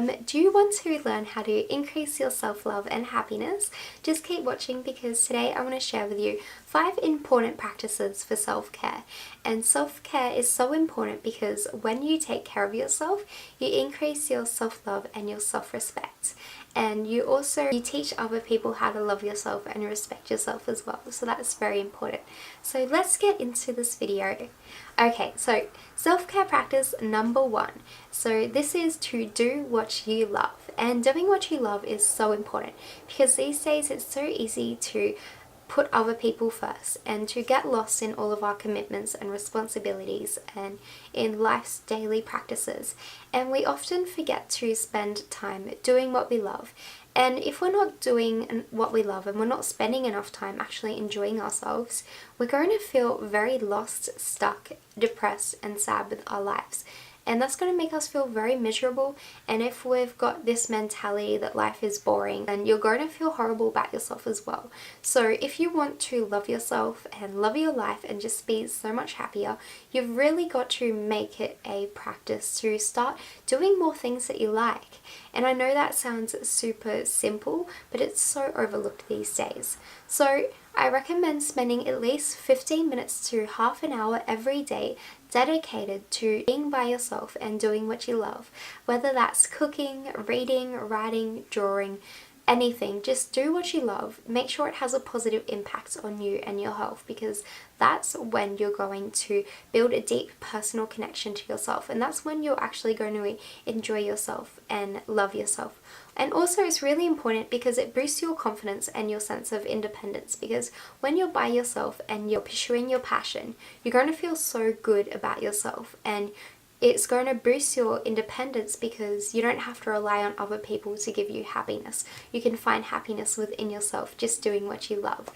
Do you want to learn how to increase your self-love and happiness? Just keep watching because today I want to share with you 5 important practices for self-care. And self-care is so important because when you take care of yourself, you increase your self-love and your self-respect. And you teach other people how to love yourself and respect yourself as well. So that's very important. So let's get into this video. Okay, so self-care practice number 1. So this is to do what you love. And doing what you love is so important because these days it's so easy to put other people first and to get lost in all of our commitments and responsibilities and in life's daily practices. And we often forget to spend time doing what we love. And if we're not doing what we love and we're not spending enough time actually enjoying ourselves, we're going to feel very lost, stuck, depressed and sad with our lives. And that's going to make us feel very miserable. And if we've got this mentality that life is boring, then you're going to feel horrible about yourself as well. So if you want to love yourself and love your life and just be so much happier, you've really got to make it a practice to start doing more things that you like. And I know that sounds super simple, but it's so overlooked these days. So I recommend spending at least 15 minutes to half an hour every day dedicated to being by yourself and doing what you love. Whether that's cooking, reading, writing, drawing, anything, just do what you love. Make sure it has a positive impact on you and your health because that's when you're going to build a deep personal connection to yourself, and that's when you're actually going to enjoy yourself and love yourself. And also it's really important because it boosts your confidence and your sense of independence, because when you're by yourself and you're pursuing your passion, you're going to feel so good about yourself, and it's going to boost your independence because you don't have to rely on other people to give you happiness. You can find happiness within yourself just doing what you love.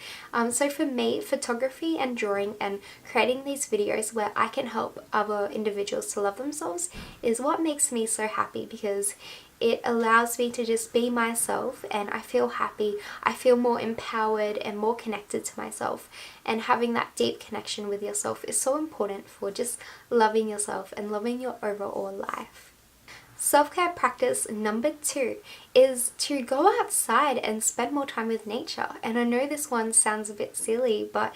So for me, photography and drawing and creating these videos where I can help other individuals to love themselves is what makes me so happy, because it allows me to just be myself and I feel happy, I feel more empowered and more connected to myself. And having that deep connection with yourself is so important for just loving yourself and loving your overall life. Self-care practice number 2 is to go outside and spend more time with nature. And I know this one sounds a bit silly, but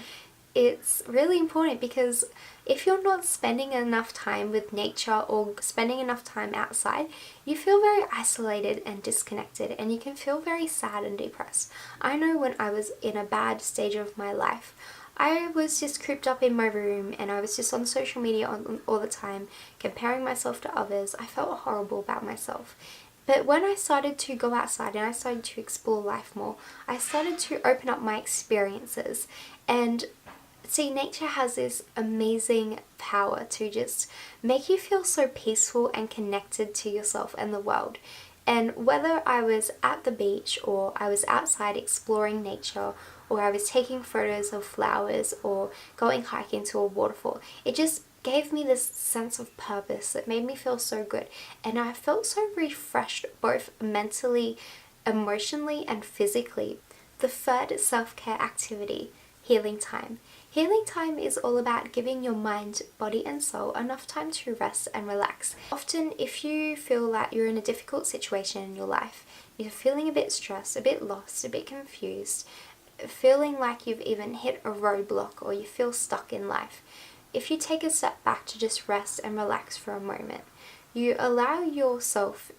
it's really important because if you're not spending enough time with nature or spending enough time outside, you feel very isolated and disconnected, and you can feel very sad and depressed. I know when I was in a bad stage of my life, I was just cooped up in my room and I was just on social media all the time, comparing myself to others. I felt horrible about myself. But when I started to go outside and I started to explore life more, I started to open up my experiences. And see, nature has this amazing power to just make you feel so peaceful and connected to yourself and the world. And whether I was at the beach or I was outside exploring nature, or I was taking photos of flowers or going hiking to a waterfall, it just gave me this sense of purpose. It made me feel so good. And I felt so refreshed both mentally, emotionally and physically. The third self-care activity, healing time. Healing time is all about giving your mind, body and soul enough time to rest and relax. Often if you feel that you're in a difficult situation in your life, you're feeling a bit stressed, a bit lost, a bit confused, feeling like you've even hit a roadblock or you feel stuck in life, if you take a step back to just rest and relax for a moment, you allow yourself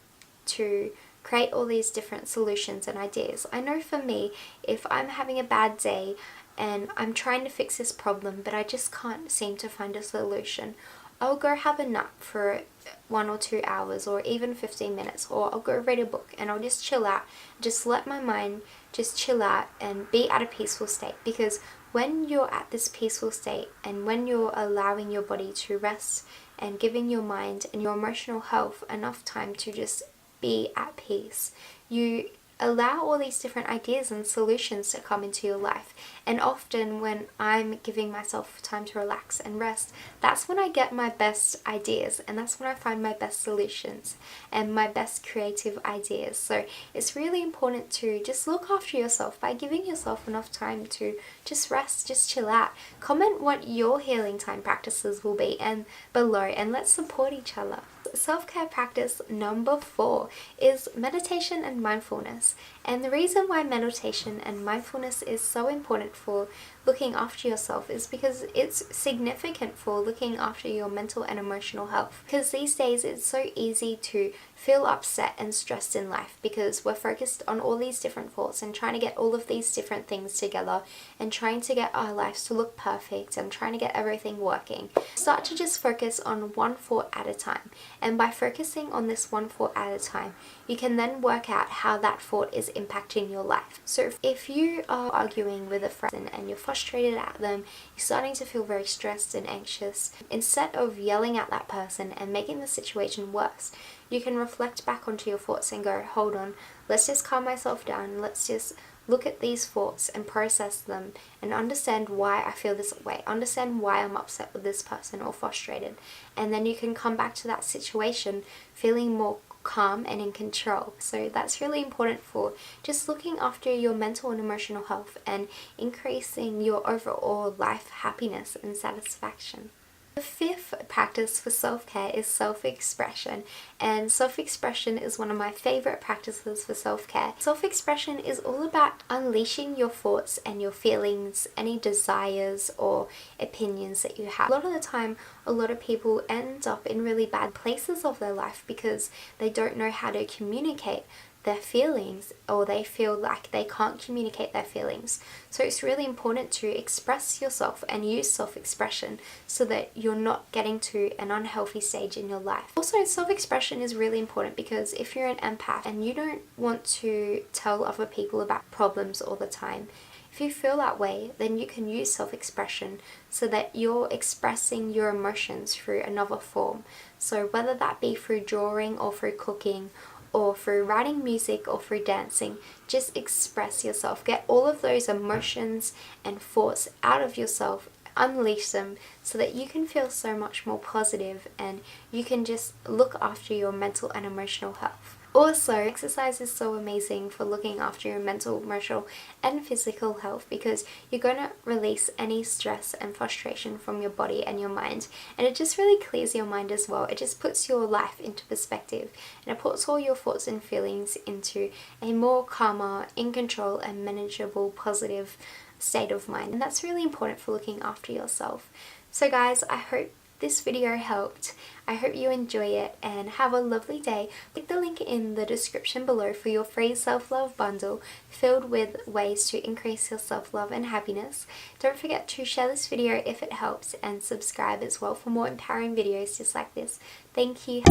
to create all these different solutions and ideas. I know for me, if I'm having a bad day and I'm trying to fix this problem but I just can't seem to find a solution, I'll go have a nap for 1 or 2 hours or even 15 minutes, or I'll go read a book and I'll just chill out, just let my mind just chill out and be at a peaceful state. Because when you're at this peaceful state and when you're allowing your body to rest and giving your mind and your emotional health enough time to just be at peace, you allow all these different ideas and solutions to come into your life. And often when I'm giving myself time to relax and rest, that's when I get my best ideas and that's when I find my best solutions and my best creative ideas. So it's really important to just look after yourself by giving yourself enough time to just rest, just chill out. Comment what your healing time practices will be and below, and let's support each other. self-care practice number 4 is meditation and mindfulness. And the reason why meditation and mindfulness is so important for looking after yourself is because it's significant for looking after your mental and emotional health. Because these days it's so easy to feel upset and stressed in life because we're focused on all these different thoughts and trying to get all of these different things together and trying to get our lives to look perfect and trying to get everything working. Start to just focus on one thought at a time, and by focusing on this one thought at a time, you can then work out how that thought is impacting your life. So if you are arguing with a friend and you're frustrated at them, you're starting to feel very stressed and anxious, instead of yelling at that person and making the situation worse, you can reflect back onto your thoughts and go, hold on, let's just calm myself down, let's just look at these thoughts and process them and understand why I feel this way, understand why I'm upset with this person or frustrated. And then you can come back to that situation feeling more calm and in control. So that's really important for just looking after your mental and emotional health and increasing your overall life happiness and satisfaction. The 5th practice for self-care is self-expression, and self-expression is one of my favorite practices for self-care. Self-expression is all about unleashing your thoughts and your feelings, any desires or opinions that you have. A lot of the time, a lot of people end up in really bad places of their life because they don't know how to communicate their feelings, or they feel like they can't communicate their feelings. So it's really important to express yourself and use self-expression so that you're not getting to an unhealthy stage in your life. Also, self-expression is really important because if you're an empath and you don't want to tell other people about problems all the time, if you feel that way, then you can use self-expression so that you're expressing your emotions through another form. So whether that be through drawing or through cooking or through writing music or through dancing, just express yourself. Get all of those emotions and thoughts out of yourself, unleash them so that you can feel so much more positive and you can just look after your mental and emotional health. Also, exercise is so amazing for looking after your mental, emotional, and physical health because you're going to release any stress and frustration from your body and your mind, and it just really clears your mind as well. It just puts your life into perspective and it puts all your thoughts and feelings into a more calmer, in control, and manageable, positive state of mind, and that's really important for looking after yourself. So guys, I hope this video helped. I hope you enjoy it and have a lovely day. Click the link in the description below for your free self-love bundle filled with ways to increase your self-love and happiness. Don't forget to share this video if it helps and subscribe as well for more empowering videos just like this. Thank you.